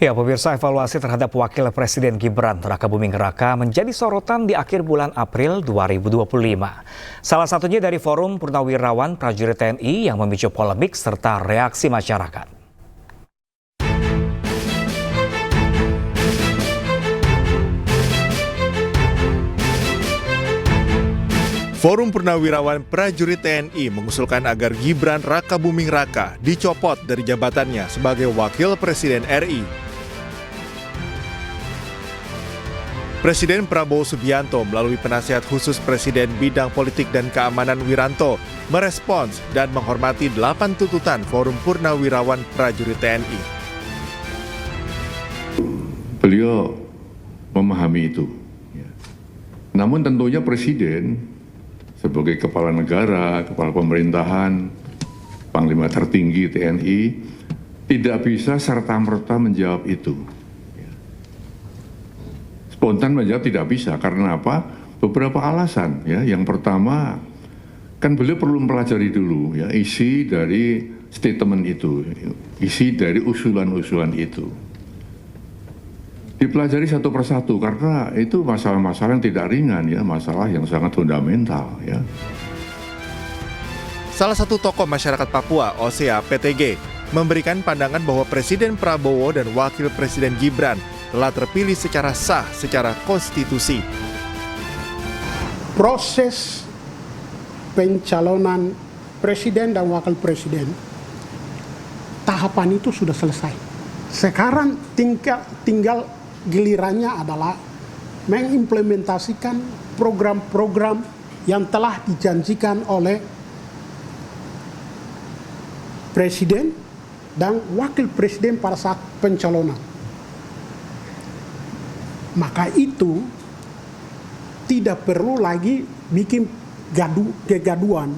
Ya, pemirsa, evaluasi terhadap Wakil Presiden Gibran Rakabuming Raka menjadi sorotan di akhir bulan April 2025. Salah satunya dari Forum Purnawirawan Prajurit TNI yang memicu polemik serta reaksi masyarakat. Forum Purnawirawan Prajurit TNI mengusulkan agar Gibran Rakabuming Raka dicopot dari jabatannya sebagai Wakil Presiden RI. Presiden Prabowo Subianto melalui penasihat khusus Presiden Bidang Politik dan Keamanan Wiranto merespons dan menghormati 8 tuntutan Forum Purnawirawan Prajurit TNI. Beliau memahami itu. Namun tentunya Presiden sebagai kepala negara, kepala pemerintahan, Panglima tertinggi TNI, tidak bisa serta-merta menjawab itu. Spontan menjawab tidak bisa, karena apa? Beberapa alasan. Ya. Yang pertama, kan beliau perlu mempelajari dulu ya, isi dari statement itu, isi dari usulan-usulan itu. Dipelajari satu persatu, karena itu masalah-masalah yang tidak ringan, ya, masalah yang sangat fundamental. Ya. Salah satu tokoh masyarakat Papua, Osea PTG, memberikan pandangan bahwa Presiden Prabowo dan Wakil Presiden Gibran telah terpilih secara sah, secara konstitusi. Proses pencalonan Presiden dan Wakil Presiden, tahapan itu sudah selesai. Sekarang tinggal gilirannya adalah mengimplementasikan program-program yang telah dijanjikan oleh Presiden dan Wakil Presiden pada saat pencalonan. Maka itu tidak perlu lagi bikin kegaduhan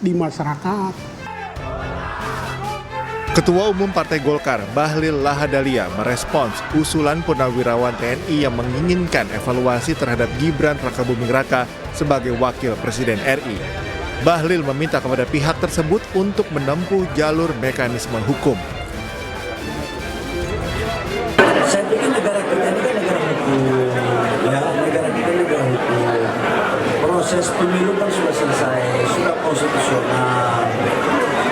di masyarakat. Ketua Umum Partai Golkar, Bahlil Lahadalia, merespons usulan Purnawirawan TNI yang menginginkan evaluasi terhadap Gibran Rakabuming Raka sebagai Wakil Presiden RI. Bahlil meminta kepada pihak tersebut untuk menempuh jalur mekanisme hukum. Saya pikir negara kita ini kan negara hukum, ya, negara kita negara hukum. Proses pemilu kan sudah selesai, sudah konstitusional.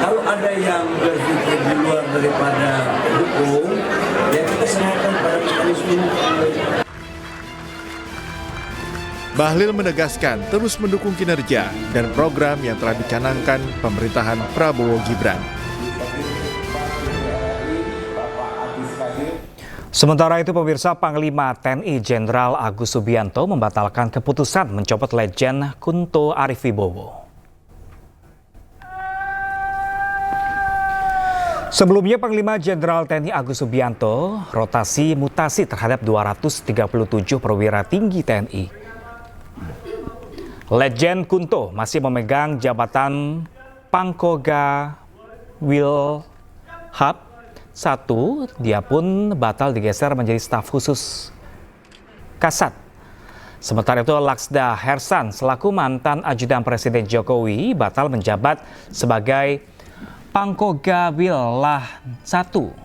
Kalau ada yang berpikir di luar daripada hukum, ya kita serahkan pada mekanisme hukum. Bahlil menegaskan terus mendukung kinerja dan program yang telah dicanangkan pemerintahan Prabowo Gibran. Sementara itu, pemirsa, Panglima TNI Jenderal Agus Subianto membatalkan keputusan mencopot Letjen Kunto Arif Wibowo. Sebelumnya, Panglima Jenderal TNI Agus Subianto rotasi mutasi terhadap 237 perwira tinggi TNI. Letjen Kunto masih memegang jabatan Pangkoga Wilhab 1, dia pun batal digeser menjadi staf khusus Kasat. Sementara itu, Laksda Hersan selaku mantan ajudan Presiden Jokowi batal menjabat sebagai Pangkoga Willah 1.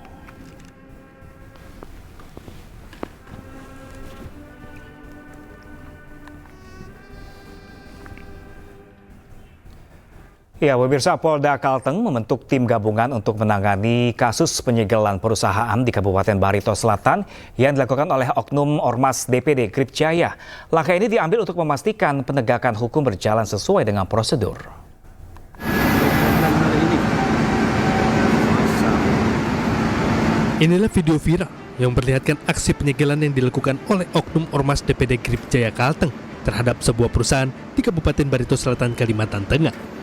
Ya, pemirsa, Polda Kalteng membentuk tim gabungan untuk menangani kasus penyegelan perusahaan di Kabupaten Barito Selatan yang dilakukan oleh Oknum Ormas DPD Gripjaya. Langkah ini diambil untuk memastikan penegakan hukum berjalan sesuai dengan prosedur. Inilah video viral yang memperlihatkan aksi penyegelan yang dilakukan oleh Oknum Ormas DPD Gripjaya Kalteng terhadap sebuah perusahaan di Kabupaten Barito Selatan, Kalimantan Tengah.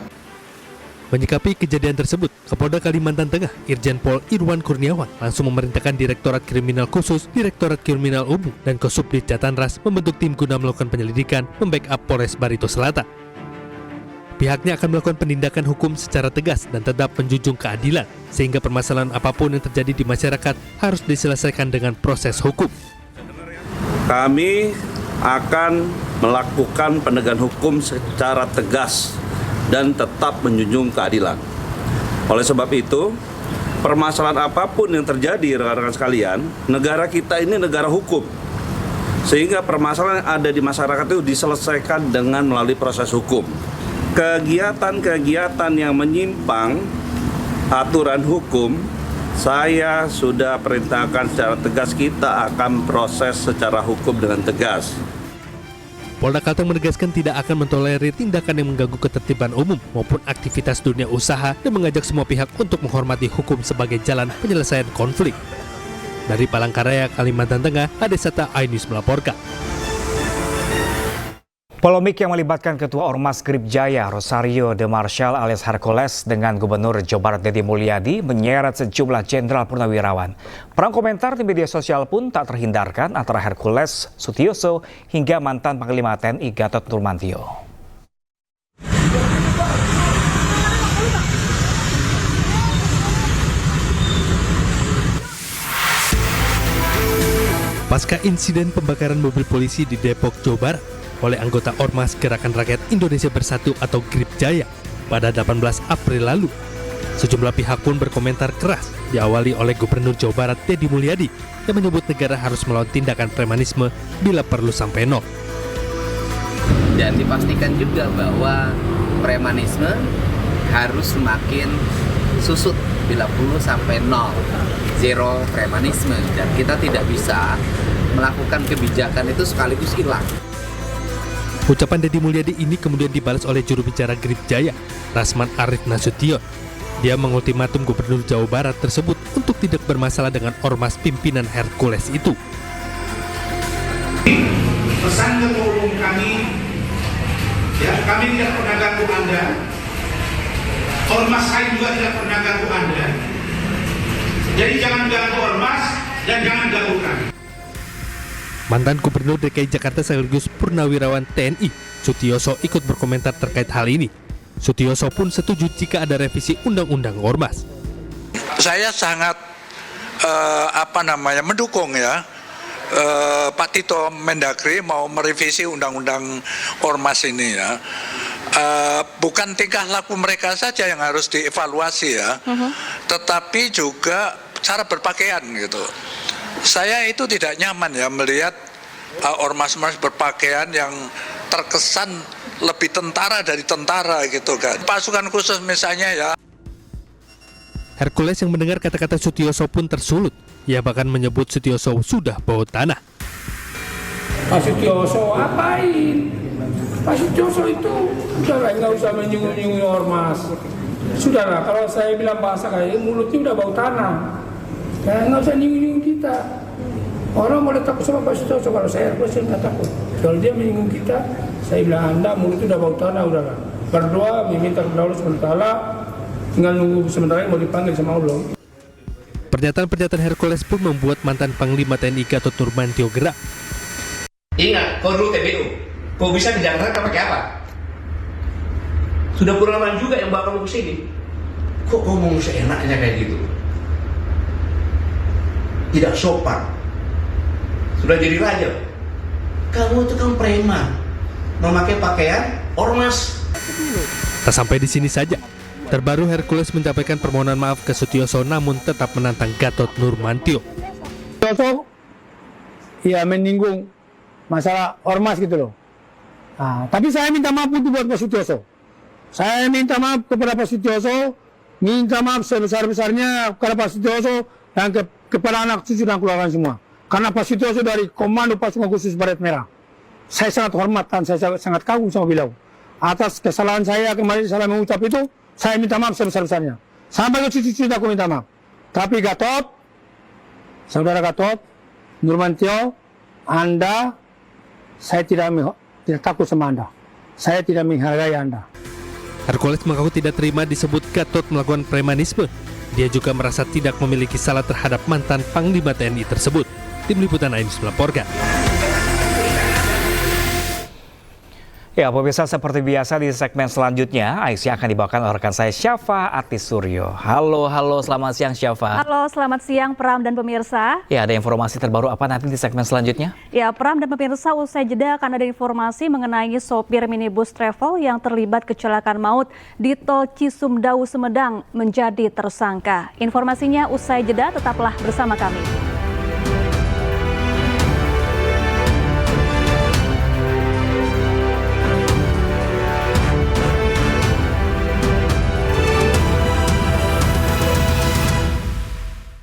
Menyikapi kejadian tersebut, Kapolda Kalimantan Tengah, Irjen Pol Irwan Kurniawan, langsung memerintahkan Direktorat Kriminal Khusus, Direktorat Kriminal Umum, dan Kosubdit Jatanras membentuk tim guna melakukan penyelidikan membackup Polres Barito Selatan. Pihaknya akan melakukan penindakan hukum secara tegas dan tetap menjunjung keadilan, sehingga permasalahan apapun yang terjadi di masyarakat harus diselesaikan dengan proses hukum. Kami akan melakukan penegakan hukum secara tegas dan tetap menjunjung keadilan. Oleh sebab itu, permasalahan apapun yang terjadi, rekan-rekan sekalian, negara kita ini negara hukum. Sehingga permasalahan yang ada di masyarakat itu diselesaikan dengan melalui proses hukum. Kegiatan-kegiatan yang menyimpang aturan hukum, saya sudah perintahkan secara tegas, kita akan proses secara hukum dengan tegas. Polda Kalteng menegaskan tidak akan mentolerir tindakan yang mengganggu ketertiban umum maupun aktivitas dunia usaha dan mengajak semua pihak untuk menghormati hukum sebagai jalan penyelesaian konflik. Dari Palangkaraya, Kalimantan Tengah, Adesata Ainus melaporkan. Polemik yang melibatkan Ketua Ormas Grip Jaya, Rosario de Marshall alias Hercules dengan Gubernur Jawa Barat Deddy Mulyadi menyeret sejumlah jenderal purnawirawan. Perang komentar di media sosial pun tak terhindarkan antara Hercules Sutioso hingga mantan Panglima TNI Gatot Nurmantio. Pasca insiden pembakaran mobil polisi di Depok, Jawa Barat oleh anggota Ormas Gerakan Rakyat Indonesia Bersatu atau Grip Jaya pada 18 April lalu, sejumlah pihak pun berkomentar keras, diawali oleh Gubernur Jawa Barat Deddy Mulyadi yang menyebut negara harus melawan tindakan premanisme bila perlu sampai nol. Dan dipastikan juga bahwa premanisme harus semakin susut bila perlu sampai nol, zero premanisme, dan kita tidak bisa melakukan kebijakan itu sekaligus hilang. Ucapan Deddy Mulyadi ini kemudian dibalas oleh juru bicara Grip Jaya, Rasman Arif Nasution. Dia mengultimatum Gubernur Jawa Barat tersebut untuk tidak bermasalah dengan ormas pimpinan Hercules itu. Pesan ketua umum kami, ya, kami tidak pernah ganggu Anda. Ormas saya juga tidak pernah ganggu Anda. Jadi jangan ganggu ormas dan jangan ganggu kami. Mantan Gubernur DKI Jakarta sekaligus Purnawirawan TNI, Sutioso ikut berkomentar terkait hal ini. Sutioso pun setuju jika ada revisi Undang-Undang Ormas. Saya sangat mendukung ya Pak Tito Mendagri mau merevisi Undang-Undang Ormas ini ya. Bukan tingkah laku mereka saja yang harus dievaluasi ya, tetapi juga cara berpakaian gitu. Saya itu tidak nyaman ya melihat ormas-ormas berpakaian yang terkesan lebih tentara dari tentara gitu kan. Pasukan khusus misalnya ya. Hercules yang mendengar kata-kata Sutioso pun tersulut. Ia bahkan menyebut Sutioso sudah bawa tanah. Pak Sutioso apain? Pak Sutioso itu udahlah, nggak usah menyinggung-nyinggung ormas. Sudahlah, kalau saya bilang bahasa kayak mulutnya udah bau tanah. Ya, nggak usah nyinggung kita. Orang boleh takut sama Pak Sutioso, kalau saya nggak takut. Kalau dia menyinggung kita, saya bilang Anda mulutnya udah bau tanah, udahlah. Berdoa, meminta kepada Allah SWT, tinggal nunggu sementara mau dipanggil sama Allah. Pernyataan-pernyataan Hercules pun membuat mantan Panglima TNI Gatot Nurmantio gerak. Ingat, kau dulu TBU, kau bisa di Jakarta pakai apa? Sudah puluhan juga yang bawa kamu ke sini. Kok ngomong seenaknya kayak gitu? Tidak sopan. Sudah jadi raja. Kamu itu kan preman, memakai pakaian ormas. Tak sampai di sini saja. Terbaru Hercules menyampaikan permohonan maaf ke Sutioso namun tetap menantang Gatot Nurmantio. Sutioso ya menyinggung masalah ormas gitu loh. Nah, tapi saya minta maaf untuk buat Pak Sutioso. Saya minta maaf kepada Pak Sutioso, minta maaf sebesar-besarnya kepada Pak Sutioso dan kepada anak cucu dan keluarga semua. Karena Pak Sutioso dari Komando Pasukan Khusus Baret Merah. Saya sangat hormat dan saya sangat kagum sama beliau. Atas kesalahan saya kemarin salah mengucap itu, saya minta maaf sebesar-besarnya. Sampai ke cucu-cucu aku minta maaf. Tapi Gatot, saudara Gatot, Nurmantio, Anda, saya tidak takut sama Anda. Saya tidak menghargai Anda. Hercules mengaku tidak terima disebut Gatot melakukan premanisme. Dia juga merasa tidak memiliki salah terhadap mantan Panglima TNI tersebut. Tim Liputan Ainus melaporkan. Ya, pemirsa, seperti biasa di segmen selanjutnya, Aisyah akan dibawakan oleh rekan saya Syafa Atisuryo. Halo, selamat siang Syafa. Halo, selamat siang Pram dan pemirsa. Ya, ada informasi terbaru apa nanti di segmen selanjutnya? Ya, Pram dan pemirsa, usai jeda akan ada informasi mengenai sopir minibus travel yang terlibat kecelakaan maut di Tol Cisumdawu Sumedang menjadi tersangka. Informasinya usai jeda, tetaplah bersama kami.